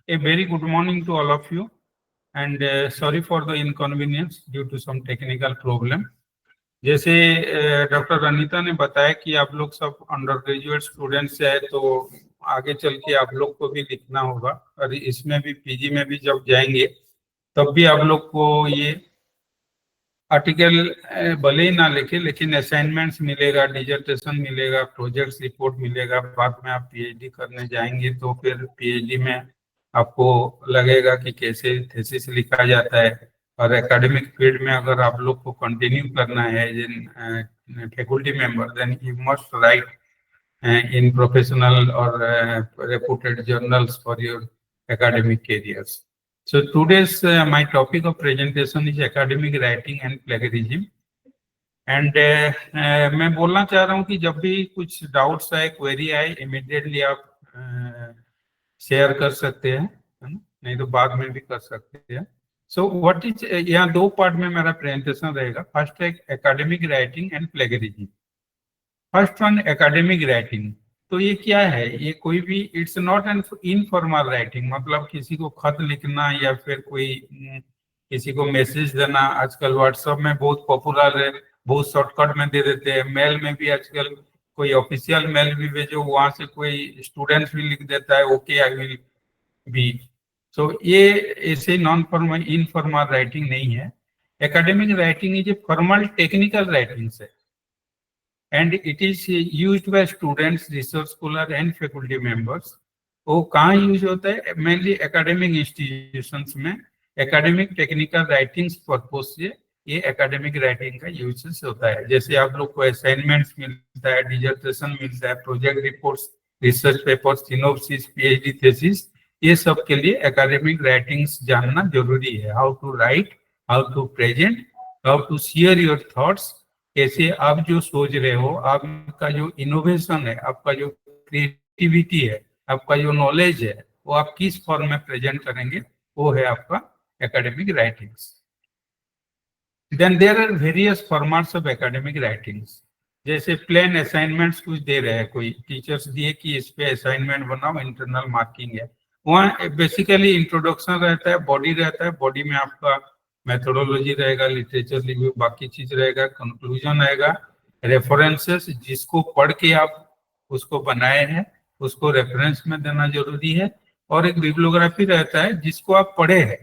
A very good morning to all of you, and sorry for the inconvenience due to some technical problem. जैसे doctor Anita ने बताया कि आप लोग सब अंडर ग्रेजुएट स्टूडेंट्स है, तो आगे चल के आप लोग को भी लिखना होगा, और इसमें भी पीजी में भी जब जाएंगे तब भी आप लोग को ये आर्टिकल भले ही ना लिखे, लेकिन असाइनमेंट्स मिलेगा, डिजर्टेशन मिलेगा, प्रोजेक्ट्स रिपोर्ट मिलेगा। बाद में आप पीएचडी करने जाएंगे तो फिर पीएचडी में आपको लगेगा कि कैसे थीसिस लिखा जाता है। और एकेडमिक फील्ड में अगर आप लोग को कंटिन्यू करना है as an faculty member, then you must write in professional or reputed journals for your academic careers. So today's my topic of presentation is academic writing and plagiarism. And मैं बोलना चाह रहा हूँ कि जब भी कुछ डाउट्स आए, क्वेरी आए, इमीडिएटली आप शेयर कर सकते हैं, है ना? नहीं तो बाद में भी कर सकते हैं। सो व्हाट इज, यहाँ दो पार्ट में मेरा प्रेजेंटेशन रहेगा। फर्स्ट है academic writing and plagiarism. First one academic writing, तो ये क्या है? ये कोई भी, it's not an informal writing, मतलब किसी को खत लिखना या फिर कोई किसी को मैसेज देना। आजकल व्हाट्सएप में बहुत पॉपुलर है, बहुत शॉर्टकट में दे देते हैं। मेल में भी आजकल कोई ऑफिशियल मेल भी भेजो, वहां से कोई स्टूडेंट भी लिख देता है ओके आई विल बी। सो ये ऐसे नॉन फॉर्मल इनफॉर्मल राइटिंग नहीं है। Academic writing is a formal technical writing है, and it is used by students, research scholar and faculty members. वो कहाँ यूज होता है? मेनली एकेडमिक इंस्टीट्यूशंस में एकेडमिक टेक्निकल राइटिंग्स पर्पस से ये एकेडमिक राइटिंग का यूज होता है। जैसे आप लोग को असाइनमेंट्स मिलता है, डिजर्टेशन मिलता है, project reports, research papers, synopsis, PhD thesis, ये सब के लिए एकेडमिक राइटिंग्स जानना जरूरी है। How to write, how to present, how to share your thoughts, कैसे आप जो सोच रहे हो, आपका जो इनोवेशन है, आपका जो क्रिएटिविटी है, आपका जो नॉलेज है, वो आप किस फॉर्म में प्रेजेंट करेंगे, वो है आपका academic writings. Then there are various formats of academic writings. जैसे प्लेन असाइनमेंट्स कुछ दे रहे हैं, कोई टीचर्स दिए कि इस पे असाइनमेंट बनाओ, इंटरनल मार्किंग है, वहाँ बेसिकली इंट्रोडक्शन रहता है, बॉडी रहता है, बॉडी में आपका मेथोडोलॉजी रहेगा, लिटरेचर रिव्यू, बाकी चीज रहेगा, कंक्लूजन आएगा, रेफरेंसेस, जिसको पढ़ के आप उसको बनाए हैं उसको रेफरेंस में देना जरूरी है, और एक बिब्लियोग्राफी रहता है जिसको आप पढ़े हैं।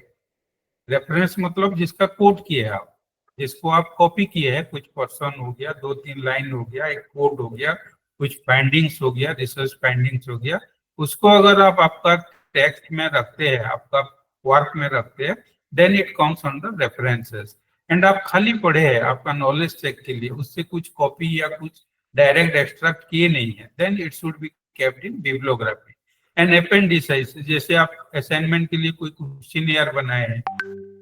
रेफरेंस मतलब जिसका कोट किए आप, जिसको आप कॉपी किए हैं, कुछ पर्सन हो गया, 2-3 लाइन हो गया, एक कोट हो गया, कुछ फाइंडिंग्स हो गया, रिसर्च फाइंडिंग्स हो गया, उसको अगर आप आपका टेक्स्ट में रखते हैं, आपका वर्क में रखते हैं, then it comes under references. And आप खाली पढ़े हैं आपका नॉलेज चेक के लिए, उससे कुछ कॉपी या कुछ डायरेक्ट एक्सट्रैक्ट किए नहीं है, then it should be kept in bibliography. And appendices, जैसे आप असाइनमेंट के लिए कोई क्वेश्चनियर बनाए हैं,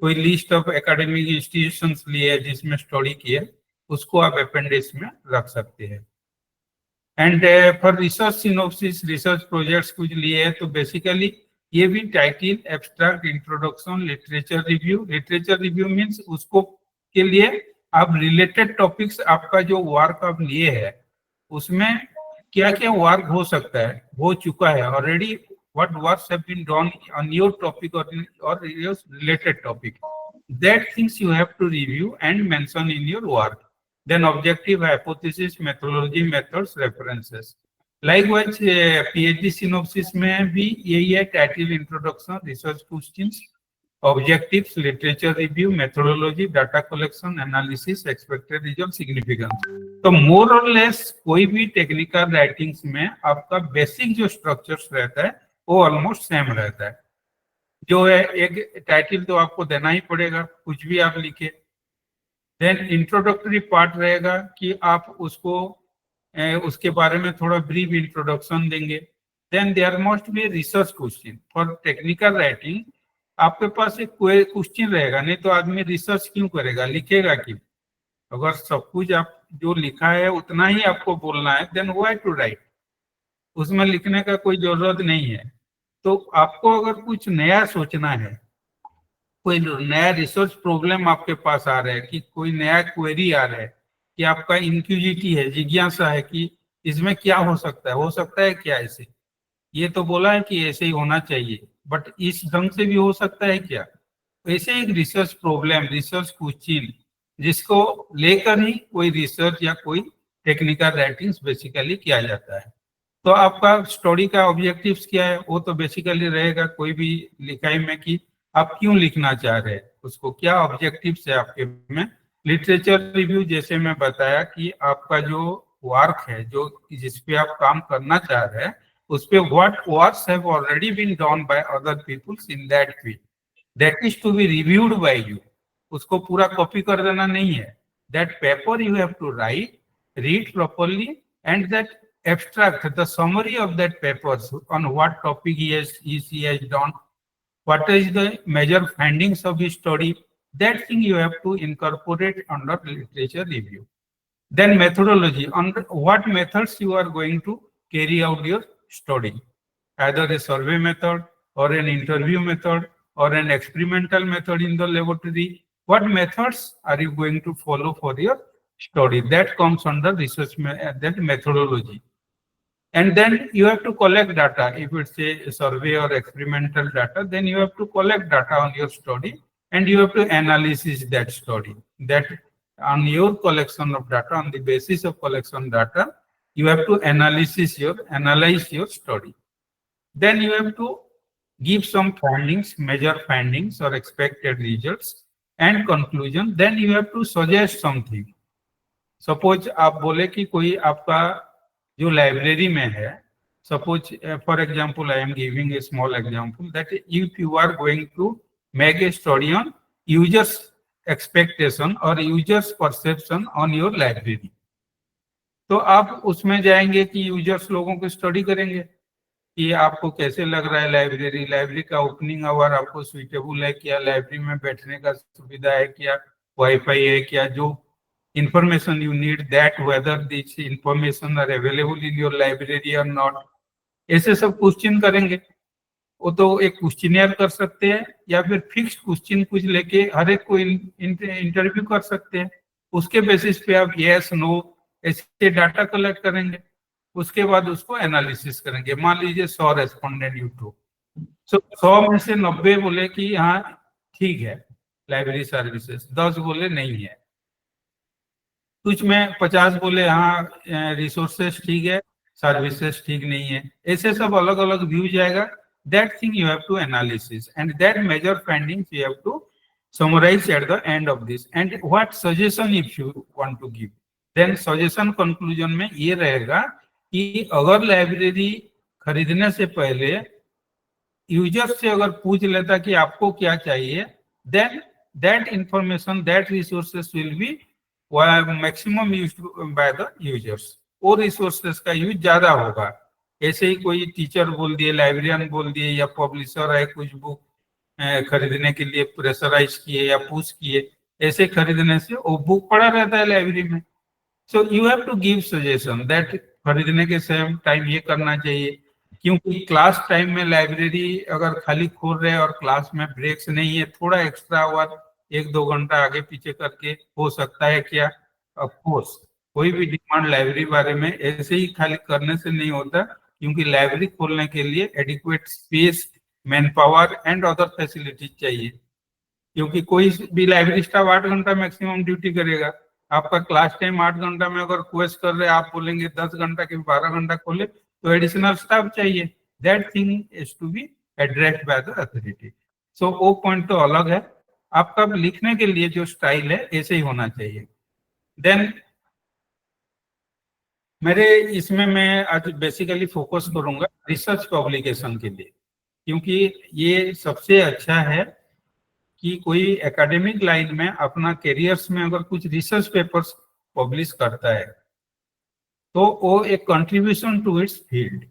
कोई लिस्ट ऑफ एकेडमिक इंस्टीट्यूशंस लिए जिसमें स्टडी किए, उसको आप अपेंडिक्स में रख सकते हैं। And for research synopsis, research projects कुछ लिए हैं, तो बेसिकली ये भी title, abstract, introduction, literature review. Literature review means उसको के लिए आप रिलेटेड टॉपिक्स, आपका जो वर्क आप लिए है उसमें क्या क्या वर्क हो सकता है, हो चुका है already, what works have been done on your topic और your related topic, that things you have to review and mention in your work. Then objective, hypothesis, methodology, methods, references. Likewise PhD synopsis में भी यही है, title, introduction, research questions, objectives, literature review, methodology, data collection, analysis, expected result, significance. तो more और less कोई भी technical writings में आपका बेसिक जो स्ट्रक्चर्स रहता है वो ऑलमोस्ट सेम रहता है। जो है, एक टाइटल तो आपको देना ही पड़ेगा, कुछ भी आप लिखे। देन इंट्रोडक्टरी पार्ट रहेगा कि आप उसको उसके बारे में थोड़ा ब्रीफ इंट्रोडक्शन देंगे। Then there must be research question for technical writing. आपके पास एक क्वेश्चन रहेगा, नहीं तो आदमी रिसर्च क्यों करेगा, लिखेगा क्यों? अगर सब कुछ आप जो लिखा है उतना ही आपको बोलना है, देन व्हाई टू राइट, उसमें लिखने का कोई जरूरत नहीं है। तो आपको अगर कुछ नया सोचना है, कोई नया रिसर्च प्रॉब्लम आपके पास आ रहा है, कि कोई नया क्वेरी आ रहा है, कि आपका इंक्यूजिटी है, जिज्ञासा है कि इसमें क्या हो सकता है क्या ऐसे, ये तो बोला है कि ऐसे ही होना चाहिए, बट इस ढंग से भी हो सकता है क्या? ऐसे एक रिसर्च प्रॉब्लम, रिसर्च क्वेश्चन जिसको लेकर ही कोई रिसर्च या कोई टेक्निकल राइटिंग्स बेसिकली किया जाता है। तो आपका स्टडी का ऑब्जेक्टिव्स क्या है, वो तो बेसिकली रहेगा कोई भी लिखाई में कि आप क्यों लिखना चाह रहे हैं, उसको क्या ऑब्जेक्टिव्स है आपके में। लिटरेचर रिव्यू जैसे मैं बताया कि आपका जो वर्क है, जो जिस पे आप काम करना चाह रहे हैं, उस पे what works have already been done by other peoples in that field, that is to be reviewed by you. उसको पूरा कॉपी कर देना नहीं है। That paper you have to write, read properly, and that abstract the summary of that papers on what topic he has done, what is the major findings of his study. That thing you have to incorporate under literature review. Then methodology, on what methods you are going to carry out your study, either a survey method or an interview method or an experimental method in the laboratory. What methods are you going to follow for your study? That comes under research, that methodology. And then you have to collect data. If it's a survey or experimental data, then you have to collect data on your study and you have to analyze that study. That on your collection of data, on the basis of collection data, you have to analyze your study. Then you have to give some findings, major findings or expected results and conclusion. Then you have to suggest something. Suppose आप बोले कि कोई आपका जो library में है, suppose for example I am giving a small example that if you are going to make a study on users expectation और users perception on your library, तो आप उसमें जाएंगे कि यूजर्स लोगों को स्टडी करेंगे कि आपको कैसे लग रहा है लाइब्रेरी, लाइब्रेरी का ओपनिंग आवर आपको सुइटेबल है क्या, लाइब्रेरी में बैठने का सुविधा है क्या, वाईफाई है क्या, जो information you need, that whether this information are available in your library or not, ऐसे सब क्वेश्चन करेंगे। वो तो एक क्वेश्चनियर कर सकते हैं या फिर फिक्स्ड क्वेश्चन कुछ लेके हर एक को इंटरव्यू कर सकते हैं। उसके बेसिस पे आप यस नो ऐसे डाटा कलेक्ट करेंगे, उसके बाद उसको एनालिसिस करेंगे। मान लीजिए 100 रेस्पोंडेंट यूट्यूब, सो 100 में से 90 बोले कि हाँ ठीक है लाइब्रेरी सर्विसेज, 10 बोले नहीं है, कुछ में 50 बोले हाँ रिसोर्सेस ठीक है, सर्विसेज ठीक नहीं है, ऐसे सब अलग अलग व्यू जाएगा। That thing you have to analysis and that major findings you have to summarise at the end of this and what suggestion if you want to give. Then suggestion conclusion में ये रहेगा कि अगर library खरीदने से पहले user से अगर पूछ लेता कि आपको क्या चाहिए, then that information, that resources will be maximum used by the users. वो रिसोर्सेस का यूज ज्यादा होगा। ऐसे ही कोई टीचर बोल दिए, लाइब्रेरियन बोल दिए या पब्लिशर है कुछ बुक खरीदने के लिए प्रेशराइज किए या पुश किए, ऐसे खरीदने से वो बुक पड़ा रहता है लाइब्रेरी में। So you have to give suggestion that खरीदने के सेम टाइम ये करना चाहिए, क्योंकि क्लास टाइम में लाइब्रेरी अगर खाली खोल रहे और क्लास में ब्रेक्स नहीं है, थोड़ा एक्स्ट्रा आवर 1-2 घंटा आगे पीछे करके हो सकता है क्या? ऑफ कोर्स कोई भी डिमांड लाइब्रेरी बारे में ऐसे ही खाली करने से नहीं होता, क्योंकि लाइब्रेरी खोलने के लिए adequate space, man power and other facilities चाहिए। क्योंकि कोई भी लाइब्रेरी स्टाफ 8 घंटा मैक्सिमम ड्यूटी करेगा, आपका क्लास टाइम 8 घंटा में अगर क्वेस्ट कर रहे आप बोलेंगे 10 घंटा के 12 घंटा खोले, तो एडिशनल स्टाफ चाहिए। That thing is to be addressed by the authority. So वो पॉइंट तो अलग है। आपका लिखने के लिए जो स्टाइल है ऐसे ही होना चाहिए। देन मेरे इसमें मैं आज बेसिकली फोकस करूंगा रिसर्च पब्लिकेशन के लिए, क्योंकि ये सबसे अच्छा है कि कोई एकेडमिक लाइन में अपना कैरियर्स में अगर कुछ रिसर्च पेपर्स पब्लिश करता है तो वो एक कंट्रीब्यूशन टू इट्स फील्ड।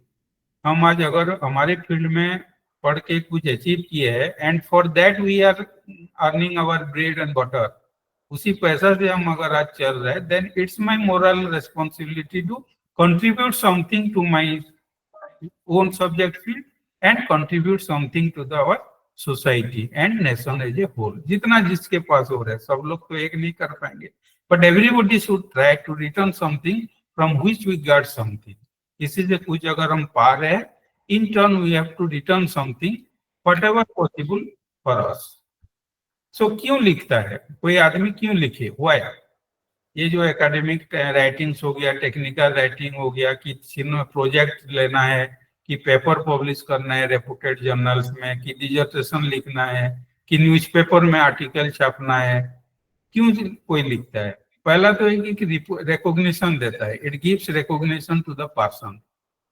हम आज अगर हमारे फील्ड में पढ़ के कुछ अचीव किए हैं and for that we are earning our bread and butter, उसी पैसा से हम अगर आज चल रहे हैं, then it's my moral responsibility to contribute something to my own subject field and contribute something to the our society and nation as a whole. जितना जिसके पास हो रहा है, सब लोग तो एक नहीं कर पाएंगे, but everybody should try to return something from which we got something. किसी से कुछ अगर हम पा रहे हैं in turn we have to return something whatever possible for us. So क्यों लिखता है कोई आदमी, क्यों लिखे, why? ये जो एकेडमिक राइटिंग्स हो गया, टेक्निकल राइटिंग हो गया, कि प्रोजेक्ट लेना है, कि पेपर पब्लिश करना है रेपुटेड जर्नल्स में, कि डिजर्टेशन लिखना है, कि न्यूज़पेपर में आर्टिकल छापना है, क्यों कोई लिखता है? पहला तो है कि रिकॉग्निशन देता है, it gives recognition to the person.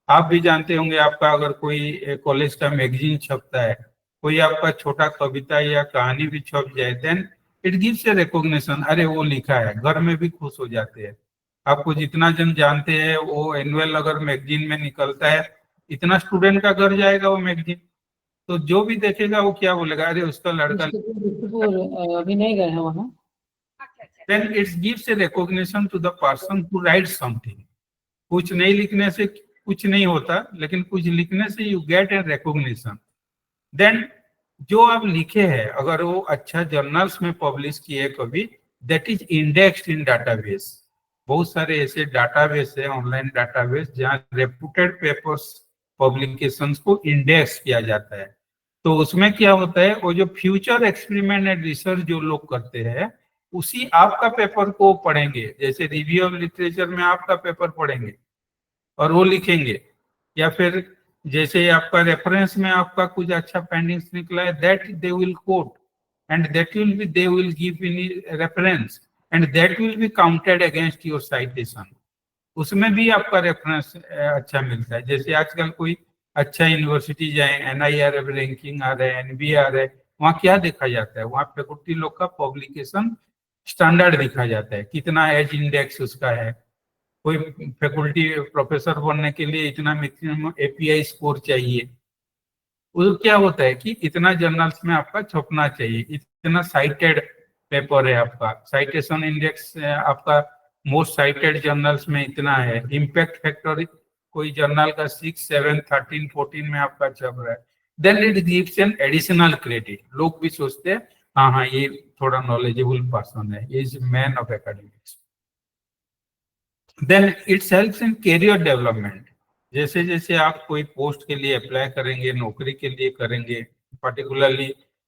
आप भी जानते होंगे, आपका अगर कोई कॉलेज का मैगजीन छपता है, कोई आपका छोटा कविता या कहानी भी छप जाए, then it gives a recognition, अरे वो लिखा है, घर में भी खुश हो जाते हैं। आपको जितना जन जानते हैं, वो एनुअल अगर मैगजीन में निकलता है, इतना स्टूडेंट का घर जाएगा वो मैगजीन, तो जो भी देखेगा वो क्या बोलेगा, अरे उसका लड़का। अभी नहीं गए हैं वहाँ। Then it gives a recognition to the person who writes something. कुछ नहीं लिखने से कुछ नहीं होता, लेकिन कुछ लिखने से you get a recognition. Then जो आप लिखे हैं, अगर वो अच्छा जर्नल्स में पब्लिश किए कभी, that is indexed in database. बहुत सारे ऐसे डाटाबेस है, ऑनलाइन डाटाबेस, जहाँ रेपुटेड पेपर्स पब्लिकेशंस को इंडेक्स किया जाता है। तो उसमें क्या होता है, वो जो फ्यूचर एक्सपेरिमेंट एंड रिसर्च जो लोग करते हैं, उसी आपका पेपर को पढ़ेंगे। जैसे रिव्यू ऑफ लिटरेचर में आपका पेपर पढ़ेंगे और वो लिखेंगे, या फिर जैसे आपका रेफरेंस में आपका कुछ अच्छा फाइंडिंग्स निकला है, that they will quote and that will be they will give in reference and that will be counted against your citation. उसमें भी आपका रेफरेंस अच्छा मिलता है। जैसे आजकल कोई अच्छा यूनिवर्सिटी जाए, NIRF रैंकिंग आ रहा है, NB आ रहा है, वहाँ क्या देखा जाता है, वहाँ फैकल्टी लोग का पब्लिकेशन स्टैंडर्ड देखा जाता है, कितना एज इंडेक्स उसका है। कोई फैकल्टी प्रोफेसर बनने के लिए इतना मैक्सिमम API स्कोर चाहिए। वो क्या होता है कि इतना जर्नल्स में आपका छपना चाहिए, इतना साइटेड पेपर है आपका, साइटेशन इंडेक्स आपका मोस्ट साइटेड जर्नल्स में इतना है, इम्पैक्ट फैक्टर कोई जर्नल का 6, 7, 13, 14 में आपका छप रहा है, then it gives an additional credit. लोग भी सोचते हैं हाँ हाँ ये थोड़ा नॉलेजेबल पर्सन है, is man of academics. Then it's helps in career development. जैसे जैसे आप कोई पोस्ट के लिए अप्लाई करेंगे, नौकरी के लिए करेंगे, पर्टिकुलरली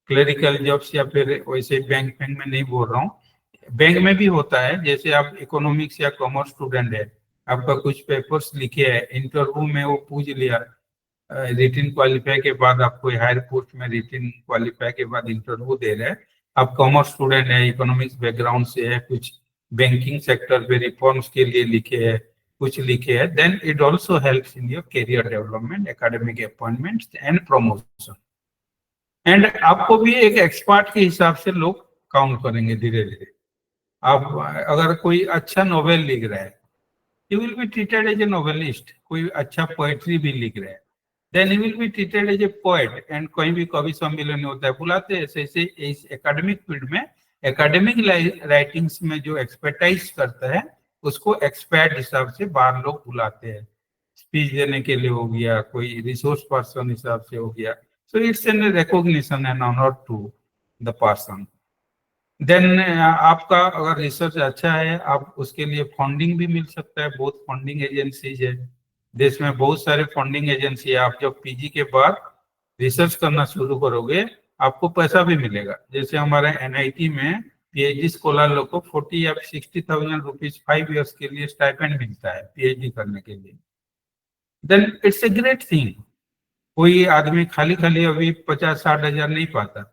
क्लरिकल जॉब्स, या फिर वैसे बैंक में नहीं बोल रहा हूँ, बैंक में भी होता है। जैसे आप इकोनॉमिक्स या कॉमर्स स्टूडेंट है, आपका कुछ पेपर्स लिखे हैं, इंटरव्यू में वो पूछ लिया, रिटिन क्वालिफाई के बाद आपको हायर पोस्ट में रिटिन क्वालिफाई के बाद इंटरव्यू दे रहे हैं, आप कॉमर्स स्टूडेंट है, इकोनॉमिक्स बैकग्राउंड से है, कुछ बैंकिंग सेक्टर पे रिफॉर्म्स के लिए लिखे है, कुछ लिखे है, then it also helps in your career development, academic appointments and promotion. And आपको भी एक एक्सपर्ट के हिसाब से लोग काउंट करेंगे धीरे धीरे। आप अगर कोई अच्छा नॉवेल लिख रहा है, he will be treated as a novelist। कोई अच्छा पोएट्री भी लिख रहा है, then he will be treated as a poet। and कहीं भी कवि सम्मेलन होता है, बुलाते हैं। ऐसे इस एकेडमिक फील्ड में, एकेडमिक राइटिंग्स में जो एक्सपर्टाइज करता है, उसको एक्सपर्ट हिसाब से बाहर लोग बुलाते हैं, स्पीच देने के लिए हो गया, कोई रिसोर्स पर्सन हिसाब से हो गया। So it's an recognition and honour to the person. Then आपका अगर रिसर्च अच्छा है, आप उसके लिए फंडिंग भी मिल सकता है। बहुत फंडिंग एजेंसीज है देश में, बहुत सारे फंडिंग एजेंसी है। आप जब PG के बाद रिसर्च करना शुरू करोगे, आपको पैसा भी मिलेगा। जैसे हमारे NIT में PhD स्कॉलर लोग को 40 या 60,000 रुपीज 5 ईयर्स के लिए स्टाइपेंड मिलता है PhD करने के लिए। Then it's a great thing. कोई आदमी खाली खाली अभी 50-60 हजार नहीं पाता,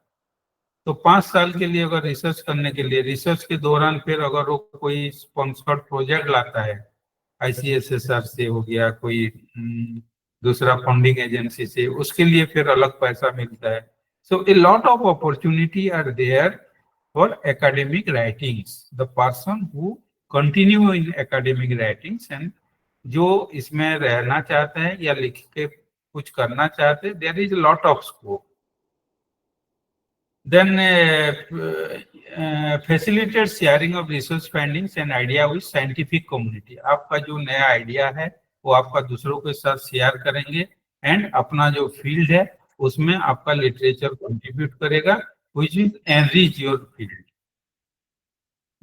तो 5 साल के लिए अगर रिसर्च करने के लिए, रिसर्च के दौरान फिर अगर वो कोई स्पॉन्सर्ड प्रोजेक्ट लाता है, ICSSR से हो गया, कोई दूसरा फंडिंग एजेंसी से, उसके लिए फिर अलग पैसा मिलता है। So a lot of opportunity are there for academic writings. The person who continue in academic writings and जो इसमें रहना चाहते हैं या लिख के कुछ करना चाहते हैं, there is lot of scope. Then facilitate sharing of research findings and idea with scientific community। आपका जो नया आइडिया है वो आपका दूसरों के साथ शेयर करेंगे, एंड अपना जो फील्ड है उसमें आपका लिटरेचर कंट्रीब्यूट करेगा, which will enrich your field।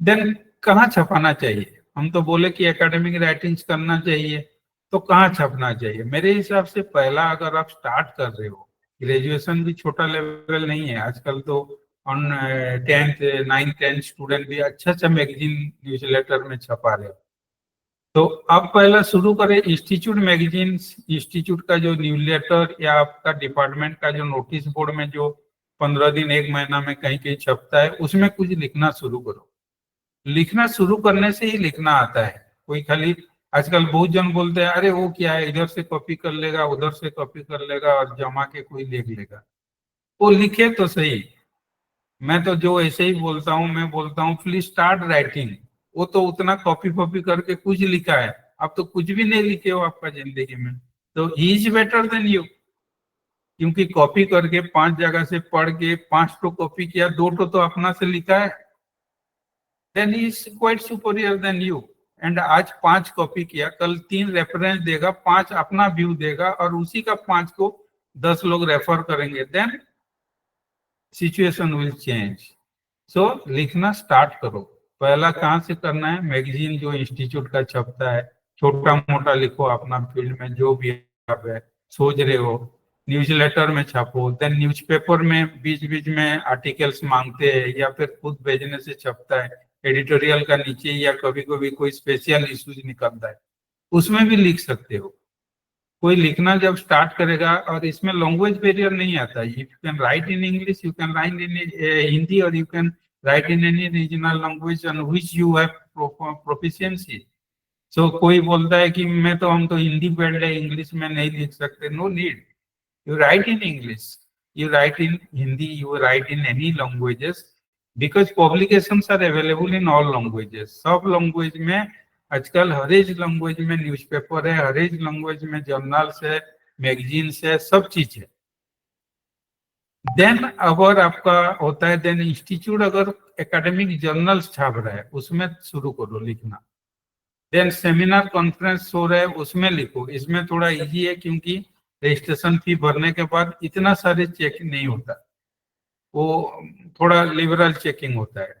Then कहाँ छपाना चाहिए? हम तो बोले कि एकेडमिक राइटिंग्स करना चाहिए, तो कहाँ छपना चाहिए? मेरे हिसाब से पहला, अगर आप स्टार्ट कर रहे हो, ग्रेजुएशन भी छोटा लेवल नहीं है आजकल तो, on 10th 9th 10th student भी अच्छा अच्छा मैगजीन न्यूज़लेटर में छपा रहे हो। तो आप पहला शुरू करें इंस्टीट्यूट मैगजीन, इंस्टीट्यूट का जो न्यूज़लेटर या आपका डिपार्टमेंट का जो नोटिस बोर्ड में जो 15 दिन 1 महीना में कहीं कहीं छपता है, उसमें कुछ लिखना शुरू करो। लिखना शुरू करने से ही लिखना आता है। कोई खाली, आजकल बहुत जन बोलते हैं अरे वो क्या है, इधर से कॉपी कर लेगा उधर से कॉपी कर लेगा और जमा के कोई लिख लेगा। वो लिखे तो सही। मैं तो जो ऐसे ही बोलता हूँ, मैं बोलता हूँ प्लीज स्टार्ट राइटिंग। वो तो उतना कॉपी कॉपी करके कुछ लिखा है, आप तो कुछ भी नहीं लिखे हो आपका जिंदगी में। तो he is better than you, क्योंकि कॉपी करके 5 जगह से पढ़ के 5 तो कॉपी किया, 2 तो अपना से लिखा है, then he is quite superior than you. And आज 5 कॉपी किया, कल 3 रेफरेंस देगा, 5 अपना व्यू देगा, और उसी का 5 को 10 लोग रेफर करेंगे, देन सिचुएशन विल चेंज। सो लिखना स्टार्ट करो। पहला कहाँ से करना है? मैगजीन जो इंस्टीट्यूट का छपता है, छोटा मोटा लिखो अपना फील्ड में जो भी आप है सोच रहे हो। न्यूज़लेटर में छापो, देन न्यूज़पेपर में बीच बीच में आर्टिकल्स मांगते हैं या फिर खुद भेजने से छपता है एडिटोरियल का नीचे, या कभी कभी कोई स्पेशल इश्यूज निकलता है, उसमें भी लिख सकते हो। कोई लिखना जब स्टार्ट करेगा, और इसमें लैंग्वेज बैरियर नहीं आता है, you can write in English, you can write in Hindi, और you can write in any regional language on which you have proficiency. So कोई बोलता है कि हम तो हिंदी पढ़ रहे, इंग्लिश में नहीं लिख सकते, no need, you write in English, you write in Hindi, you write in any languages, because publications are available in all languages। सब लैंग्वेज में आजकल, हर एक लैंग्वेज में न्यूज़पेपर है, हर एक लैंग्वेज में जर्नल्स है, मैगजीन्स है, सब चीज है। देन अगर आपका होता है, देन इंस्टीट्यूट अगर एकेडमिक जर्नल्स छाप रहा है, उसमें शुरू करो लिखना। देन सेमिनार कॉन्फ्रेंस हो रहा है, उसमें लिखो। इसमें थोड़ा इजी है क्योंकि रजिस्ट्रेशन फी भरने के बाद इतना सारे चेक नहीं होता, वो थोड़ा लिबरल चेकिंग होता है,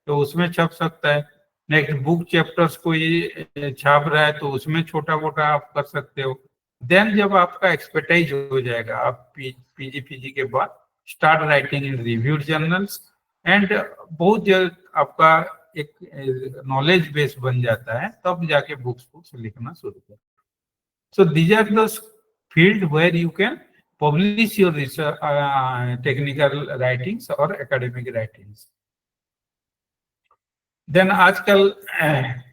तो उसमें छप सकता है। नेक्स्ट बुक चैप्टर्स कोई छाप रहा है तो उसमें छोटा मोटा आप कर सकते हो। देन जब आपका एक्सपर्टाइज हो जाएगा, आप पीजी के बाद start writing in reviewed journals, and बहुत जल्द आपका एक नॉलेज बेस बन जाता है, तब जाके बुक्स लिखना शुरू करो। So these are the field where you can publish your research, technical writings or academic writings। Then आजकल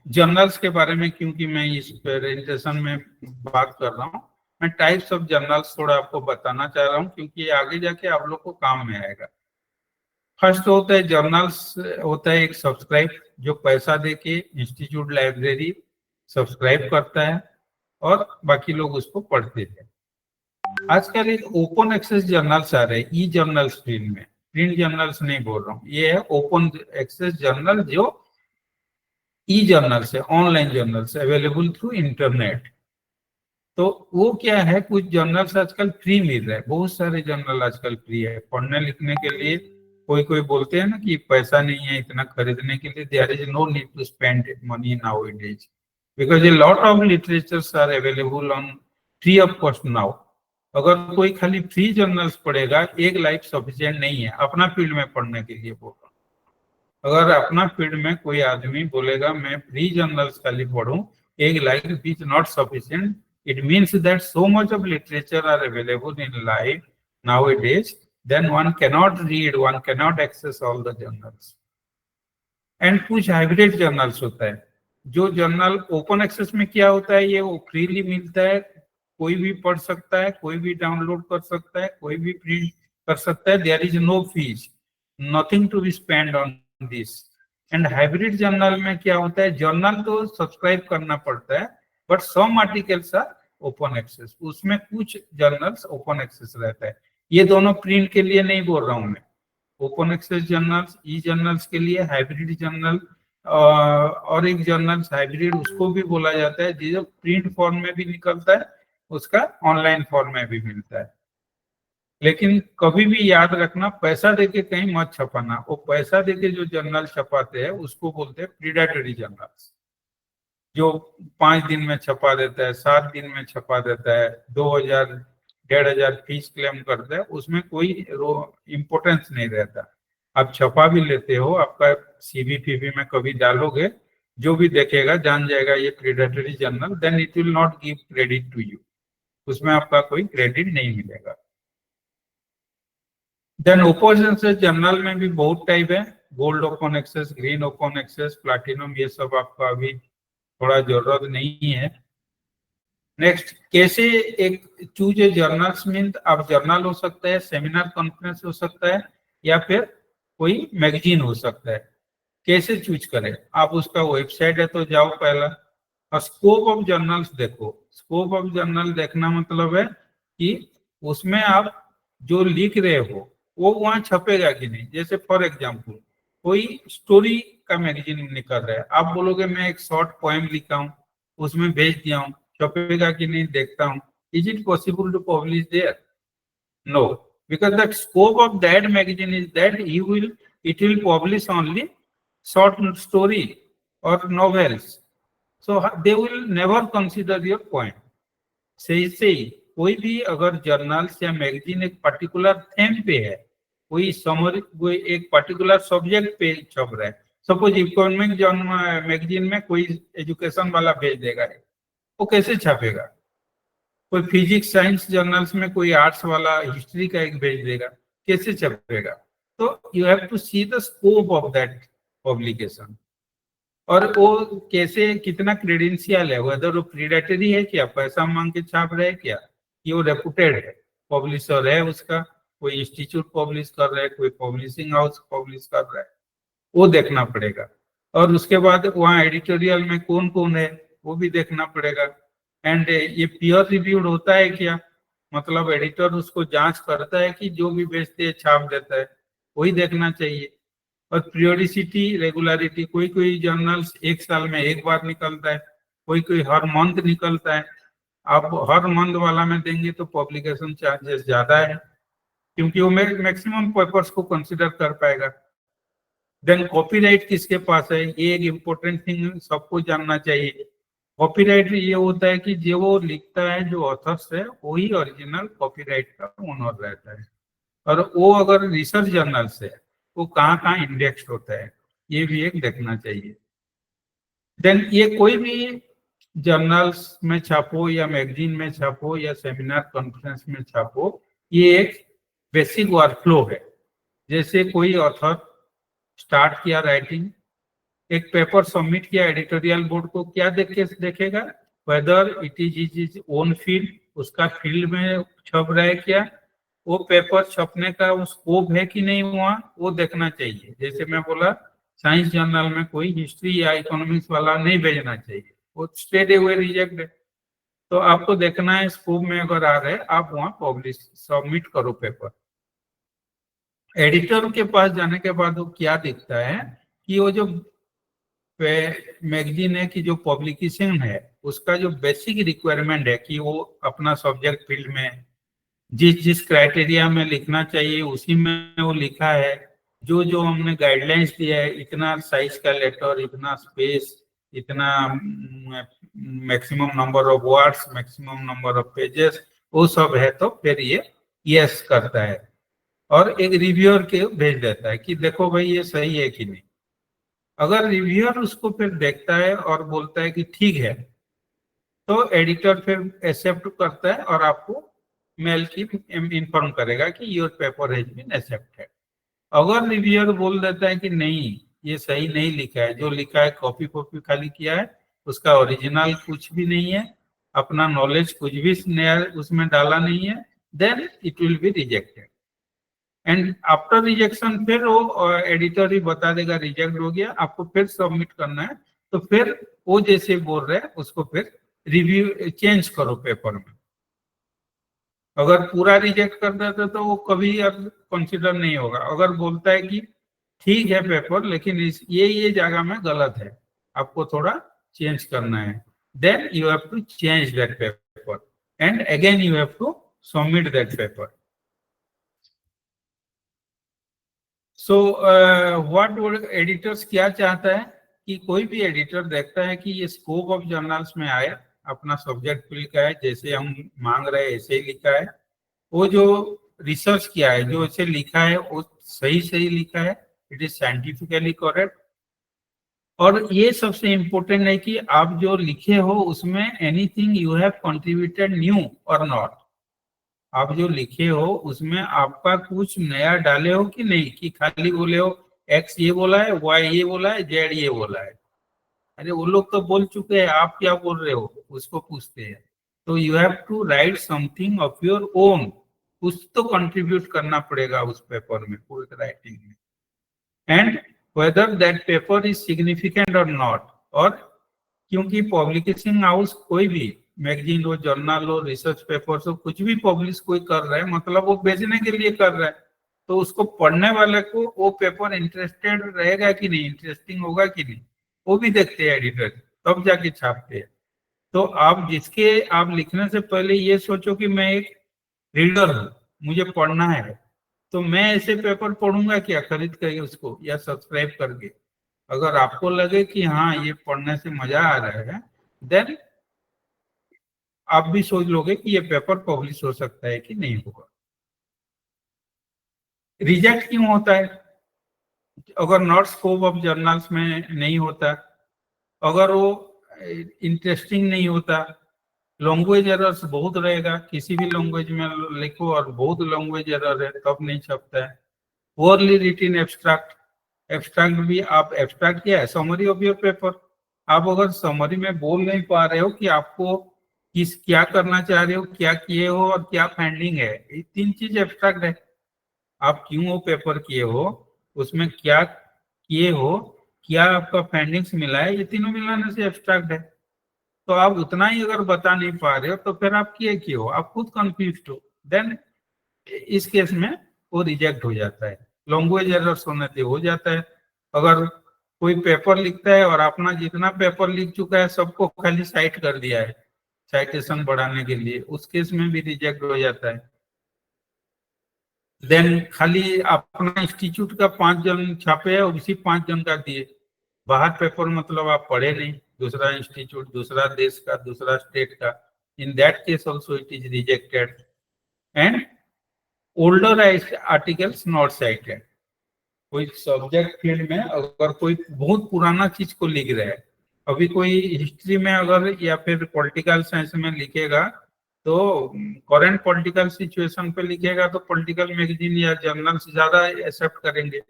जर्नल्स के बारे में, क्योंकि मैं इस प्रेजेंटेशन में बात कर रहा हूँ, मैं टाइप्स ऑफ जर्नल्स थोड़ा आपको बताना चाह रहा हूँ, क्योंकि आगे जाके आप लोग को काम में आएगा। फर्स्ट होता है जर्नल्स, होता है एक सब्सक्राइब, जो पैसा देके इंस्टीट्यूट लाइब्रेरी सब्सक्राइब करता है और बाकी लोग उसको पढ़ते हैं। आजकल एक ओपन एक्सेस जर्नल्स आ रहे हैं, ई जर्नल्स फील्ड में, प्रिंट जर्नल्स नहीं बोल रहा हूँ, ये है ओपन एक्सेस जर्नल, जो ई जर्नल्स है, online journals available through internet. तो वो क्या है, कुछ जर्नल्स आजकल फ्री मिल रहे हैं, बहुत सारे जर्नल आजकल फ्री है पढ़ने लिखने के लिए। कोई कोई बोलते हैं ना कि पैसा नहीं है इतना खरीदने के लिए, there is no need to spend money now it is, because a lot of literatures are available on free of cost now. अगर कोई खाली फ्री जर्नल्स पढ़ेगा, एक लाइफ सफिशिएंट नहीं है अपना फील्ड में पढ़ने के लिए बोल रहा हूँ। अगर अपना फील्ड में कोई आदमी बोलेगा मैं फ्री जर्नल्स खाली पढ़ूं, एक life is not sufficient, it means that so much of literature are available in life nowadays, then one cannot read, one cannot access all the journals। and कुछ हाइब्रिड जर्नल्स होता है, जो journal open access में क्या होता है, ये वो फ्रीली मिलता है, कोई भी पढ़ सकता है, कोई भी डाउनलोड कर सकता है, कोई भी प्रिंट कर सकता है, there is no fees, nothing to be spend on this. And hybrid journal में क्या होता है, जर्नल तो सब्सक्राइब करना पड़ता है, but some articles are open access, उसमें कुछ जर्नल्स ओपन एक्सेस रहता है। ये दोनों प्रिंट के लिए नहीं बोल रहा हूं मैं, ओपन एक्सेस जर्नल्स, ई जर्नल्स के लिए, हाइब्रिड जर्नल और एक जर्नल्स हाइब्रिड उसको भी बोला जाता है, जो प्रिंट फॉर्म में भी निकलता है, उसका ऑनलाइन फॉर्म में भी मिलता है। लेकिन कभी भी याद रखना, पैसा देके कहीं मत छपाना, वो पैसा देके जो जर्नल छपाते हैं उसको बोलते हैं प्रीडेटरी जर्नल्स। जो 5 दिन में छपा देता है, 7 दिन में छपा देता है, 2000 1500 फीस क्लेम करता है, उसमें कोई इम्पोर्टेंस नहीं रहता। आप छपा भी लेते हो, आपका सीवीपीवी में कभी डालोगे, जो भी देखेगा जान जाएगा ये predatory journal, then it will not give credit to you, उसमें आपका कोई क्रेडिट नहीं मिलेगा। देन ओपन एक्सेस जर्नल में भी बहुत टाइप है, gold open access, green open access, platinum, ये सब आपका अभी थोड़ा जरूरत नहीं है। नेक्स्ट, कैसे एक चूज ए जर्नल्स मीन, आप जर्नल हो सकता है, सेमिनार कॉन्फ्रेंस हो सकता है, या फिर कोई मैगजीन हो सकता है। कैसे चूज करें, आप उसका वेबसाइट है तो जाओ पहला, और स्कोप ऑफ जर्नल्स देखो। स्कोप ऑफ जर्नल देखना मतलब है कि उसमें आप जो लिख रहे हो वो वहां छपेगा कि नहीं। जैसे फॉर एग्जांपल कोई स्टोरी का मैगजीन निकल रहा है, आप बोलोगे मैं एक शॉर्ट पोएम लिखा हूँ, उसमें भेज दिया हूँ, छपेगा कि नहीं देखता हूँ। Is it possible to publish there? No, because the scope of that magazine is that it will publish only short story or novels, so they will never consider your point. सही से कोई भी अगर जर्नल्स या magazine एक particular theme पे है, कोई समरी, कोई एक पर्टिकुलर सब्जेक्ट पे छप रहा है, सपोज इकोनॉमिक मैगजीन में कोई एजुकेशन वाला भेज देगा, वो कैसे छपेगा? कोई फिजिक्स साइंस जर्नल्स में कोई आर्ट्स वाला हिस्ट्री का एक भेज देगा, कैसे छपेगा? तो you have to see the scope of that publication, और वो कैसे, कितना क्रेडेंशियल है, वेदर वो प्रीडेटरी है क्या, पैसा मांग के छाप रहे हैं क्या, कि वो रेपुटेड है, पब्लिशर है उसका, कोई इंस्टीट्यूट पब्लिश कर रहा है, कोई पब्लिशिंग हाउस पब्लिश कर रहा है, वो देखना पड़ेगा। और उसके बाद वहाँ एडिटोरियल में कौन कौन है वो भी देखना पड़ेगा। एंड ये पीयर रिव्यूड होता है क्या, मतलब एडिटर उसको जांच करता है कि जो भी बेचते हैं छाप देता है, वही देखना चाहिए। और पीरियोडिसिटी, रेगुलरिटी, कोई कोई जर्नल्स एक साल में एक बार निकलता है, कोई कोई हर मंथ निकलता है। आप हर मंथ वाला में देंगे तो पब्लिकेशन चार्जेस ज्यादा है, क्योंकि वो मैक्सिमम पेपर्स को कंसिडर कर पाएगा। देन कॉपीराइट किसके पास है, ये एक इम्पोर्टेंट थिंग सबको जानना चाहिए। कॉपीराइट ये होता है कि जो वो लिखता है, जो ऑथर्स है, वही ओरिजिनल कॉपीराइट का ओनर रहता है। और वो अगर रिसर्च जर्नल्स है, वो कहाँ कहाँ इंडेक्स्ड होता है, ये भी एक देखना चाहिए। देन ये कोई भी जर्नल्स में छापो या मैगजीन में छापो या सेमिनार कॉन्फ्रेंस में छापो, ये एक बेसिक वर्कफ्लो है। जैसे कोई ऑथर स्टार्ट किया राइटिंग, एक पेपर सबमिट किया एडिटोरियल बोर्ड को, क्या देखेगा, whether it is is own field, उसका फील्ड में छप रहा है क्या, वो पेपर छपने का वो स्कोप है कि नहीं वहाँ, वो देखना चाहिए। जैसे मैं बोला साइंस जर्नल में कोई हिस्ट्री या इकोनॉमिक्स वाला नहीं भेजना चाहिए, वो स्ट्रेट अवे रिजेक्ट है। तो आपको देखना है स्कोप में अगर आ रहे, आप वहाँ पब्लिश सबमिट करो पेपर। एडिटर के पास जाने के बाद वो क्या दिखता है कि वो जो मैगजीन है कि जो पब्लिकेशन है, उसका जो बेसिक रिक्वायरमेंट है कि वो अपना सब्जेक्ट फील्ड में जिस जिस क्राइटेरिया में लिखना चाहिए उसी में वो लिखा है। जो जो हमने गाइडलाइंस दिया है, इतना साइज का लेटर, इतना स्पेस, इतना maximum number of words, maximum number of pages, वो सब है, तो फिर ये यस करता है और एक रिव्यूअर के भेज देता है कि देखो भाई ये सही है कि नहीं। अगर रिव्यूअर उसको फिर देखता है और बोलता है कि ठीक है, तो एडिटर फिर एक्सेप्ट करता है और आपको मेल की इन्फॉर्म करेगा कि your paper has been accepted. अगर रिव्यूअर बोल देता है कि नहीं ये सही नहीं लिखा है, जो लिखा है कॉपी कॉपी खाली किया है, उसका ओरिजिनल कुछ भी नहीं है, अपना नॉलेज कुछ भी नया उसमें डाला नहीं है, then it will be rejected. And after rejection फिर वो एडिटर ही बता देगा रिजेक्ट हो गया, आपको फिर सबमिट करना है, तो फिर वो जैसे बोल रहे हैं उसको फिर रिव्यू चेंज करो पेपर में। अगर पूरा रिजेक्ट कर देता तो वो कभी अब कंसिडर नहीं होगा। अगर बोलता है कि ठीक है पेपर, लेकिन इस ये जगह में गलत है, आपको थोड़ा चेंज करना है, then you have to change that paper and again you have to submit that paper. So what editors क्या चाहता है कि कोई भी एडिटर देखता है कि ये स्कोप ऑफ जर्नल्स में आए, अपना सब्जेक्ट फिल का है, जैसे हम मांग रहे हैं ऐसे ही लिखा है, वो जो रिसर्च किया है, जो ऐसे लिखा है वो सही सही लिखा है, इट इज साइंटिफिकली करेक्ट। और ये सबसे इम्पोर्टेंट है कि आप जो लिखे हो उसमें anything you have contributed new और नॉट। आप जो लिखे हो उसमें आपका कुछ नया डाले हो कि नहीं, कि खाली बोले हो एक्स ये बोला है, वाई ये बोला है, जेड ये बोला है। अरे वो लोग तो बोल चुके हैं, आप क्या बोल रहे हो, उसको पूछते हैं। तो you have to write something of your own, कुछ तो कंट्रीब्यूट करना पड़ेगा उस पेपर में, पूरी राइटिंग में। And whether that paper is significant और नॉट। और क्योंकि पब्लिकेशन हाउस कोई भी मैगजीन हो, जर्नल हो, रिसर्च पेपर हो, कुछ भी पब्लिश कोई कर रहा है मतलब वो बेचने के लिए कर रहा है, तो उसको पढ़ने वाले को वो पेपर इंटरेस्टेड रहेगा कि नहीं, इंटरेस्टिंग होगा कि नहीं, वो भी देखते हैं एडिटर, तब जाके छापते हैं। तो आप जिसके आप लिखने से पहले ये सोचो कि मैं एक रीडर हूँ, मुझे पढ़ना है, तो मैं ऐसे पेपर पढ़ूंगा क्या खरीद करके उसको या सब्सक्राइब करके। अगर आपको लगे कि हाँ ये पढ़ने से मजा आ रहा है, देन आप भी सोच लोगे कि ये पेपर पब्लिश हो सकता है कि नहीं होगा। रिजेक्ट क्यों होता है? अगर नॉट स्कोप ऑफ जर्नल्स में नहीं होता, अगर वो इंटरेस्टिंग नहीं होता, लैंग्वेज एरर्स बहुत रहेगा, किसी भी लैंग्वेज में लिखो और बहुत लैंग्वेज एरर है तब नहीं छपता है। ओवरली रिटन एब्स्ट्रैक्ट, एब्स्ट्रैक्ट भी आप एब्स्ट्रैक्ट क्या है, समरी ऑफ योर पेपर। आप अगर समरी में बोल नहीं पा रहे हो कि आपको किस क्या करना चाह रहे हो, क्या किए हो और क्या फाइंडिंग है, ये तीन चीज एब्स्ट्रैक्ट है। आप क्यों वो पेपर किए हो, उसमें क्या किए हो, क्या आपका फाइंडिंग्स मिला है, ये तीनों मिलाने से एब्स्ट्रैक्ट है। तो आप उतना ही अगर बता नहीं पा रहे हो तो फिर आप किए हो, आप खुद कंफ्यूज हो, देन इस केस में वो रिजेक्ट हो जाता है। लैंग्वेज एरर्स होने से हो जाता है। अगर कोई पेपर लिखता है और अपना जितना पेपर लिख चुका है सबको खाली साइट कर दिया है साइटेशन बढ़ाने के लिए, उस केस में भी रिजेक्ट हो जाता है। देन खाली अपना इंस्टीट्यूट का 5 जन छापे है, उसी 5 जन का दिए, बाहर पेपर मतलब आप पढ़े नहीं, दूसरा इंस्टीट्यूट, दूसरा देश का, दूसरा स्टेट का, in that case also it is rejected. And older articles not cited. कोई सब्जेक्ट फील्ड में अगर कोई बहुत पुराना चीज को लिख रहा है, अभी कोई हिस्ट्री में अगर या फिर पॉलिटिकल साइंस में लिखेगा, तो करंट पॉलिटिकल सिचुएशन पे लिखेगा तो पॉलिटिकल मैगजीन या जर्नल्स ज्यादा एक्सेप्ट करेंगे।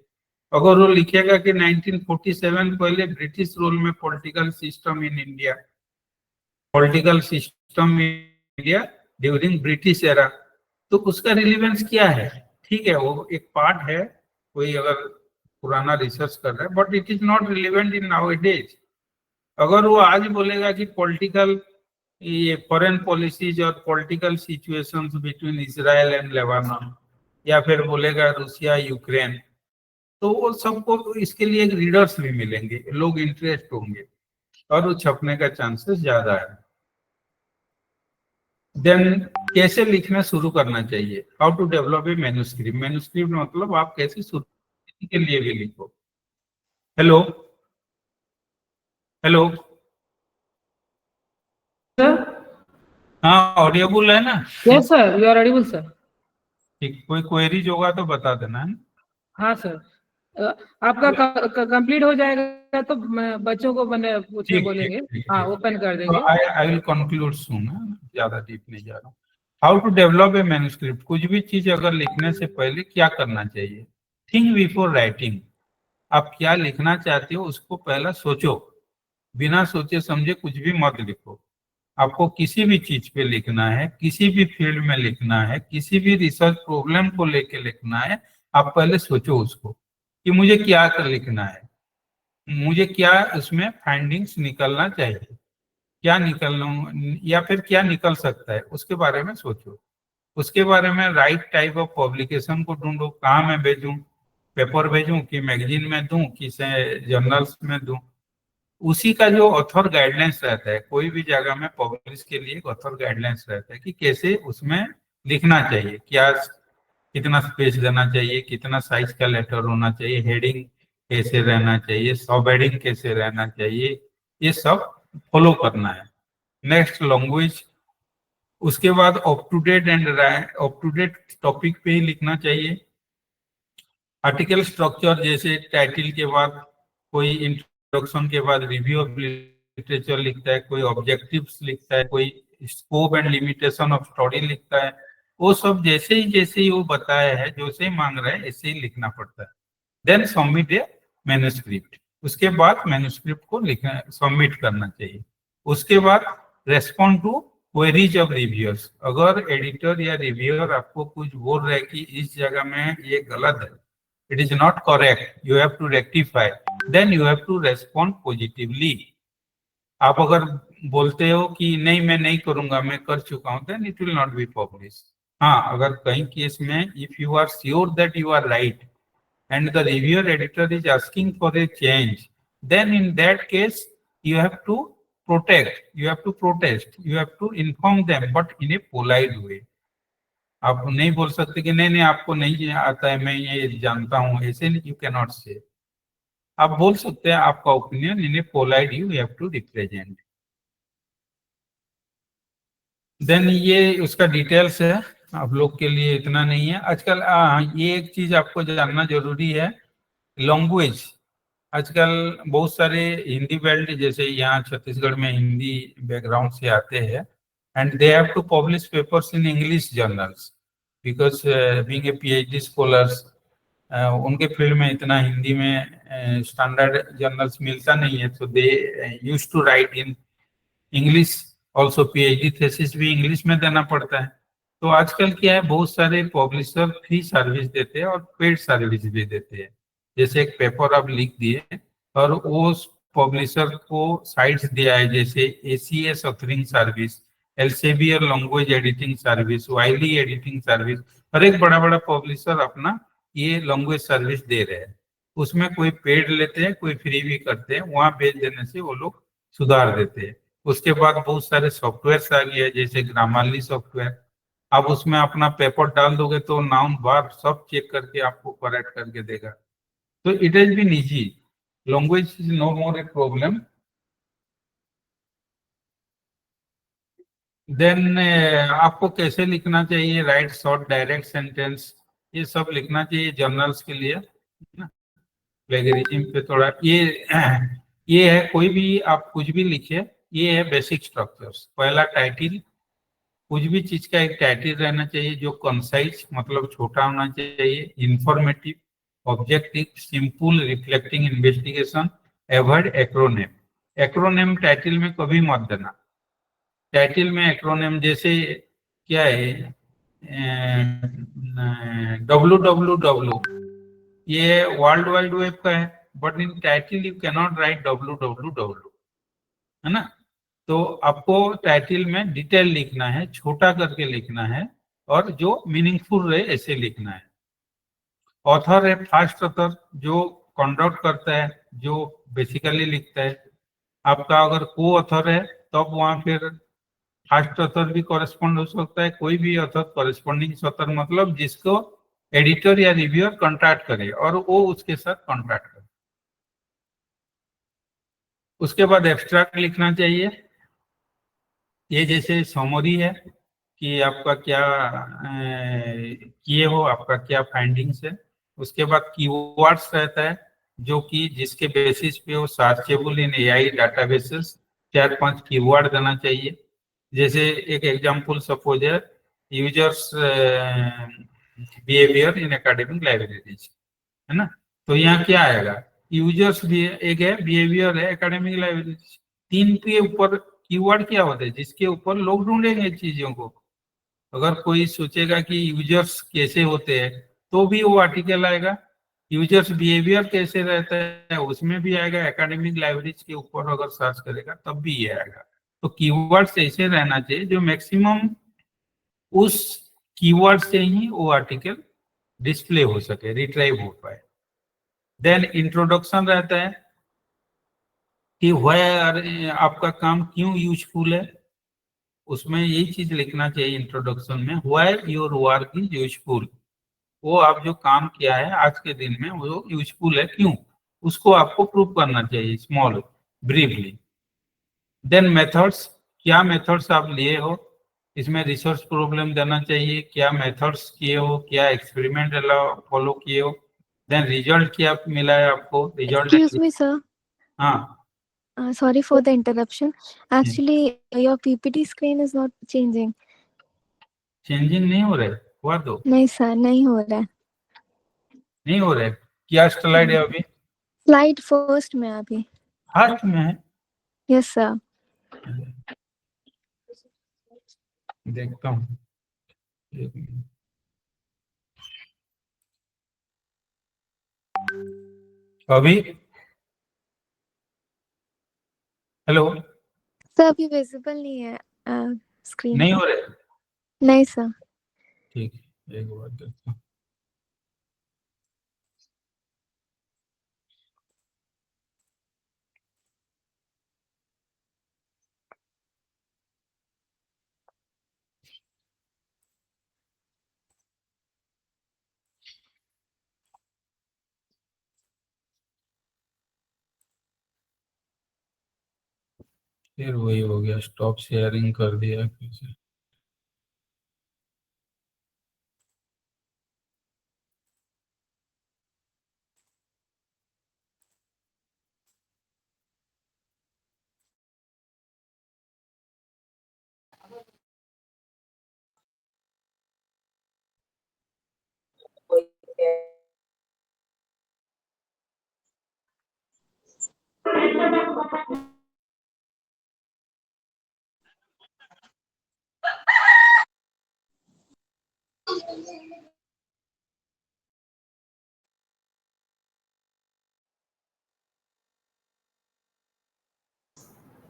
अगर वो लिखेगा कि 1947 पहले ब्रिटिश रूल में political system in India, political system in India during British era, तो उसका रिलेवेंस क्या है? ठीक है, वो एक पार्ट है, कोई अगर पुराना रिसर्च कर रहा है, but it is not relevant in nowadays. अगर वो आज बोलेगा कि पॉलिटिकल ये फॉरेन पॉलिसीज और political situations between Israel and Lebanon, या फिर बोलेगा रूसिया यूक्रेन, तो वो सबको इसके लिए एक रीडर्स भी मिलेंगे, लोग इंटरेस्ट होंगे और वो छपने का चांसेस ज्यादा है। देन कैसे लिखना शुरू करना चाहिए, how to develop a manuscript. Manuscript मतलब आप कैसे शुरू के लिए भी लिखो। हेलो हेलो, सर हाँ ऑडियोबल है ना? Yes sir, you are audible sir. ठीक, कोई क्वेरीज होगा तो बता देना है। हाँ सर, आपका कंप्लीट हो जाएगा तो मैं बच्चों को मैंने उसमें ठीक बोलेंगे, ठीक ठीक हाँ ठीक। ओपन कर तो देंगे। आई विल कंक्लूड सून, ज्यादा डीप नहीं जा रहा हूँ। How to develop a manuscript. कुछ भी चीज अगर लिखने से पहले क्या करना चाहिए? Think before writing. आप क्या लिखना चाहते हो उसको पहला सोचो, बिना सोचे समझे कुछ भी मत लिखो। आपको किसी भी चीज पे लिखना है, किसी भी फील्ड में लिखना है, किसी भी रिसर्च प्रॉब्लम को लेके लिखना है, आप पहले सोचो उसको कि मुझे क्या कर लिखना है, मुझे क्या उसमें फाइंडिंग्स निकलना चाहिए, क्या निकलना या फिर क्या निकल सकता है, उसके बारे में सोचो। उसके बारे में राइट टाइप ऑफ पब्लिकेशन को ढूंढो, कहाँ मैं भेजूं, पेपर भेजूं कि मैगजीन में दूं कि जर्नल्स में दूं। उसी का जो ऑथर गाइडलाइंस रहता है, कोई भी जगह में पब्लिश के लिए एक ऑथर गाइडलाइंस रहता है कि कैसे उसमें लिखना चाहिए, क्या कितना स्पेस देना चाहिए, कितना साइज का लेटर होना चाहिए, हेडिंग कैसे रहना चाहिए, सबहेडिंग कैसे रहना चाहिए, ये सब फॉलो करना है। नेक्स्ट लैंग्वेज, उसके बाद अप टू डेट टॉपिक पे ही लिखना चाहिए। आर्टिकल स्ट्रक्चर, जैसे टाइटल के बाद कोई इंट्रोडक्शन के बाद रिव्यू ऑफ लिटरेचर लिखता है, कोई ऑब्जेक्टिव्स लिखता है, कोई scope and limitation of study लिखता है, वो सब जैसे ही वो बताया है, जैसे ही मांग रहा है ऐसे ही लिखना पड़ता है। देन सबमिट ए मैन्युस्क्रिप्ट, उसके बाद मैन्युस्क्रिप्ट को लिखना सबमिट करना चाहिए। उसके बाद respond to queries of reviewers, अगर एडिटर या रिव्यूअर आपको कुछ बोल रहे हैं कि इस जगह में ये गलत है, it is not correct, you have to rectify, then you have to respond positively. आप अगर बोलते हो कि नहीं मैं नहीं करूंगा, मैं कर चुका हूं, then it will not be published. हाँ, अगर कहीं केस में if you are sure that you are right and the reviewer editor is asking for a change, then in that case you have to protest, you have to inform them, but in a polite way. आप नहीं बोल सकते कि नहीं आपको नहीं आता है, मैं ये जानता हूं, ऐसे नहीं, यू कैन नॉट से। आप बोल सकते हैं आपका opinion in a polite you have to represent. Then ये उसका डिटेल्स है, आप लोग के लिए इतना नहीं है आजकल। ये एक चीज आपको जानना जरूरी है, लैंग्वेज। आजकल बहुत सारे हिंदी बेल्ट, जैसे यहाँ छत्तीसगढ़ में हिंदी बैकग्राउंड से आते हैं, and they have to publish papers in English journals because being a PhD scholars, उनके फील्ड में इतना हिंदी में स्टैंडर्ड जर्नल्स मिलता नहीं है, तो they used to write in English also. PhD thesis भी इंग्लिश में देना पड़ता है। तो आजकल क्या है, बहुत सारे पब्लिशर फ्री सर्विस देते हैं और पेड सर्विस भी देते हैं। जैसे एक पेपर आप लिख दिए और उस पब्लिशर को साइट्स दिया है, जैसे ACS authoring service, Elsevier language editing service, Wiley editing service, हर एक बड़ा बड़ा पब्लिशर अपना ये लैंग्वेज सर्विस दे रहे हैं। उसमें कोई पेड लेते हैं, कोई फ्री भी करते हैं, वहां भेज देने से वो लोग सुधार देते हैं। उसके बाद बहुत सारे सॉफ्टवेयर आ गए, जैसे ग्रामरली सॉफ्टवेयर। आप उसमें अपना पेपर डाल दोगे तो नाउन वर्ब सब चेक करके आपको करेक्ट करके देगा। तो it has been easy, language is no more a problem. Then आपको कैसे लिखना चाहिए, राइट शॉर्ट डायरेक्ट सेंटेंस, ये सब लिखना चाहिए जर्नल्स के लिए ना। प्लेगरिज्म पे थोड़ा ये है, कोई भी आप कुछ भी लिखे, ये है बेसिक स्ट्रक्चर्स। पहला टाइटल, कुछ भी चीज का एक टाइटल रहना चाहिए जो कंसाइज मतलब छोटा होना चाहिए, informative, objective, simple, reflecting investigation, avoid acronym. Acronym title में कभी मत देना। टाइटल में एक्रोनिम जैसे क्या है, www, ये वर्ल्ड वाइड वेब का है, but in title you can not right www, है ना। तो आपको टाइटल में डिटेल लिखना है, छोटा करके लिखना है, और जो मीनिंगफुल रहे ऐसे लिखना है। ऑथर है फर्स्ट ऑथर, जो कंडक्ट करता है, जो बेसिकली लिखता है। आपका अगर को ऑथर है तब वहां फिर फर्स्ट ऑथर भी कॉरेस्पॉन्ड हो सकता है, कोई भी ऑथर कॉरेस्पॉन्डिंग ऑथर, मतलब जिसको एडिटर या रिव्यूअर कॉन्ट्रैक्ट करे और वो उसके साथ कॉन्ट्रैक्ट करे। उसके बाद एब्स्ट्रैक्ट लिखना चाहिए, ये जैसे समरी है कि आपका क्या किए हो, आपका क्या फाइंडिंग्स है। उसके बाद कीवर्ड्स रहता है, जो कि जिसके बेसिस पे वो सर्चेबल इन एआई डाटाबेसेस, 4-5 कीवर्ड देना चाहिए। जैसे एक एग्जांपल सपोज है, users behaviour in academic libraries, है ना। तो यहाँ क्या आएगा, यूजर्स भी एक है, बिहेवियर है, एकेडमिक लाइब्रेरीज। 3 के ऊपर कीवर्ड क्या होता है, जिसके ऊपर लोग ढूंढेंगे चीजों को। अगर कोई सोचेगा कि यूजर्स कैसे होते हैं तो भी वो आर्टिकल आएगा, यूजर्स बिहेवियर कैसे रहता है उसमें भी आएगा, एकेडमिक लाइब्रेरीज के ऊपर अगर सर्च करेगा तब भी ये आएगा। तो कीवर्ड्स ऐसे रहना चाहिए जो मैक्सिमम उस कीवर्ड से ही वो आर्टिकल डिस्प्ले हो सके, रिट्राइव हो पाए। देन इंट्रोडक्शन रहता है कि व्हाई आपका काम क्यों यूजफुल है, उसमें यही चीज लिखना चाहिए इंट्रोडक्शन में, why your work is useful. वो आप जो काम किया है आज के दिन में वो यूजफुल है, क्यों। उसको आपको प्रूव करना चाहिए स्मॉल ब्रीफली। देन मेथड्स, क्या मेथड्स आप लिए हो, इसमें रिसोर्स प्रॉब्लम देना चाहिए, क्या मेथड्स किए हो, क्या एक्सपेरिमेंट फॉलो किए हो, देन रिजल्ट क्या मिला है आपको, रिजल्ट। Excuse me, sir. हाँ, Sorry for the interruption. Actually, your PPT screen is not changing. Changing नहीं हो रहा है, हुआ तो नहीं सर, नहीं हो रहा है। नहीं हो रहा है। क्या स्लाइड है अभी? स्लाइड फर्स्ट में अभी। फर्स्ट में है, यस सर। देखता हूँ, एक मिनट। अभी हेलो, सर अभी विजिबल नहीं है स्क्रीन। नहीं हो रहा है, नहीं सर। ठीक है, एक बार देखता हूँ। फिर वही हो गया, स्टॉप शेयरिंग कर दिया कैसे।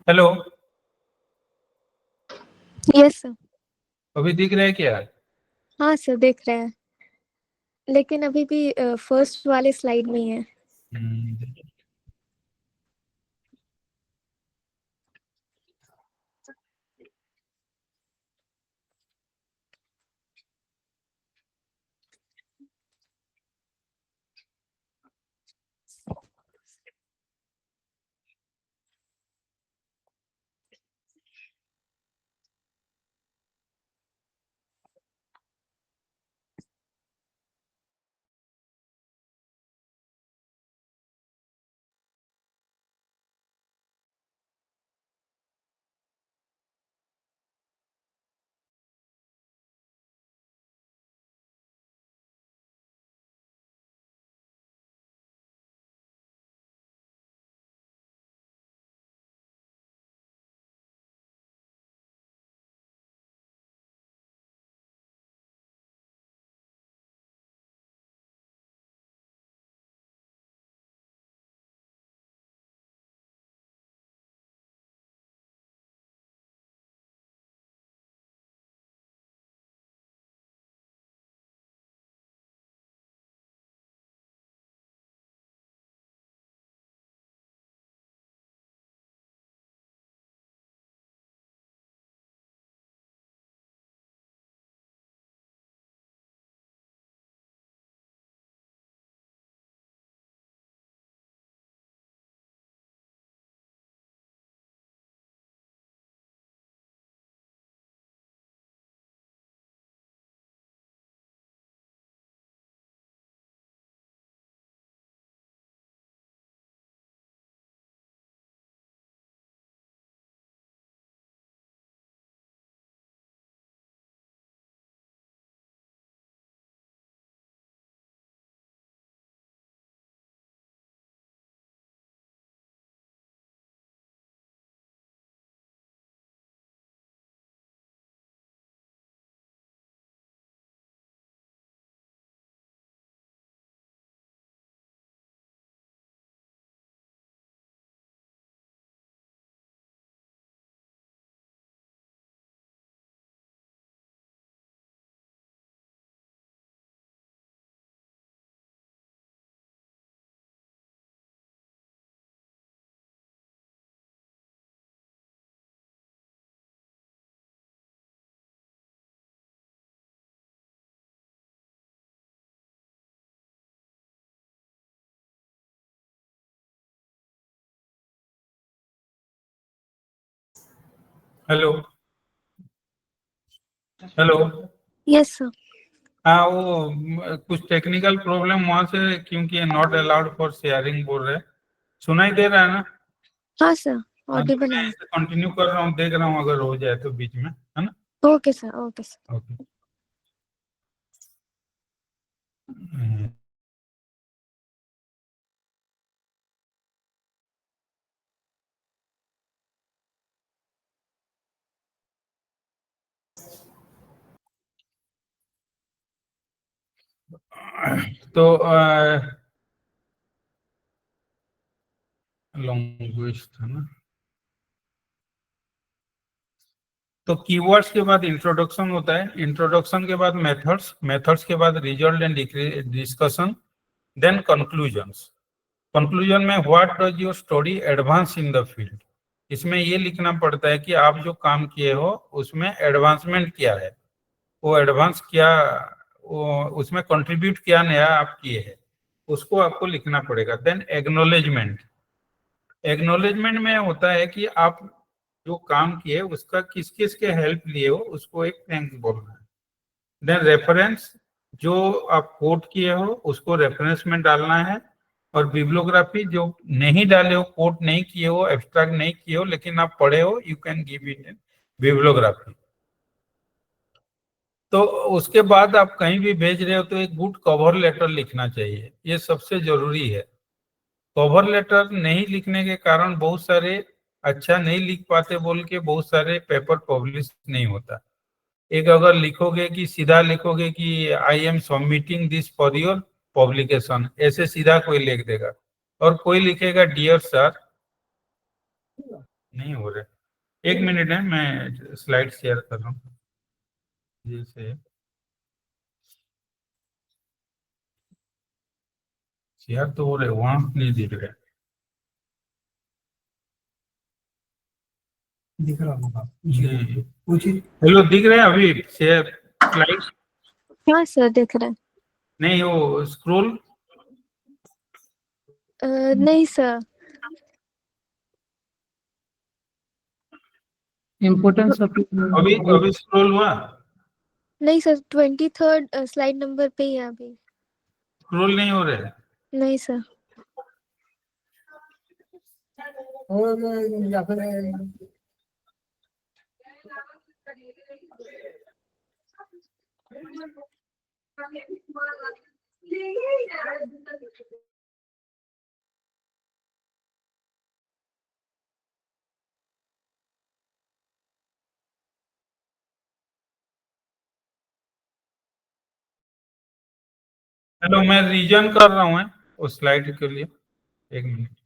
Hello, yes sir. अभी दिख रहा है क्या? हाँ सर देख रहे हैं, लेकिन अभी भी फर्स्ट वाले स्लाइड में ही है। हम्म, हेलो हेलो। Yes sir. हाँ वो कुछ टेक्निकल प्रॉब्लम वहां से, क्योंकि नॉट अलाउड फॉर शेयरिंग बोल रहे। सुनाई दे रहा है ना? हाँ सर, हाँ, तो ऑडिबल मैं है। ऐसे कंटिन्यू कर रहा हूँ, देख रहा हूँ अगर हो जाए तो बीच में, है ना? Okay sir, okay sir. Okay. तो लैंग्वेज था ना, तो कीवर्ड्स के बाद इंट्रोडक्शन होता है, इंट्रोडक्शन के बाद मेथड्स, मेथड्स के बाद result and discussion, then conclusions. Conclusion में what does your study advance in the field, इसमें ये लिखना पड़ता है कि आप जो काम किए हो उसमें एडवांसमेंट क्या है, वो एडवांस क्या, वो उसमें कंट्रीब्यूट क्या नया आप किए हैं, उसको आपको लिखना पड़ेगा। देन एक्नॉलेजमेंट, एक्नॉलेजमेंट में होता है कि आप जो काम किए उसका किस किस के हेल्प लिए हो, उसको एक थैंक्स बोलना है। देन रेफरेंस, जो आप कोट किए हो उसको रेफरेंस में डालना है। और बिब्लियोग्राफी, जो नहीं डाले हो, कोट नहीं किए हो, एब्स्ट्रैक्ट नहीं किए हो, लेकिन आप पढ़े हो, you can give it in bibliography. तो उसके बाद आप कहीं भी भेज रहे हो तो एक गुड कवर लेटर लिखना चाहिए, ये सबसे जरूरी है। कवर लेटर नहीं लिखने के कारण बहुत सारे अच्छा नहीं लिख पाते बोल के बहुत सारे पेपर पब्लिश नहीं होता। एक अगर लिखोगे कि सीधा लिखोगे कि I am submitting this for your publication, ऐसे सीधा कोई लिख देगा। और कोई लिखेगा डियर सर, नहीं हो रहा। एक मिनट है, मैं स्लाइड शेयर कर रहा हूँ। जैसे शेयर तो हो रहे, वहां नहीं दिख रहे। दिख रहा होगा जी। हेलो, दिख रहे हैं अभी शेयर स्लाइड? हाँ सर, दिख रहा नहीं, वो स्क्रॉल है। नहीं सर। इम्पोर्टेंस ऑफ अभी अभी स्क्रॉल हुआ? नहीं सर, 23rd स्लाइड नंबर पे ही है अभी। स्क्रॉल नहीं हो रहे? नहीं सर। या फिर हेलो, मैं रीजन कर रहा हूँ उस स्लाइड के लिए, एक मिनट।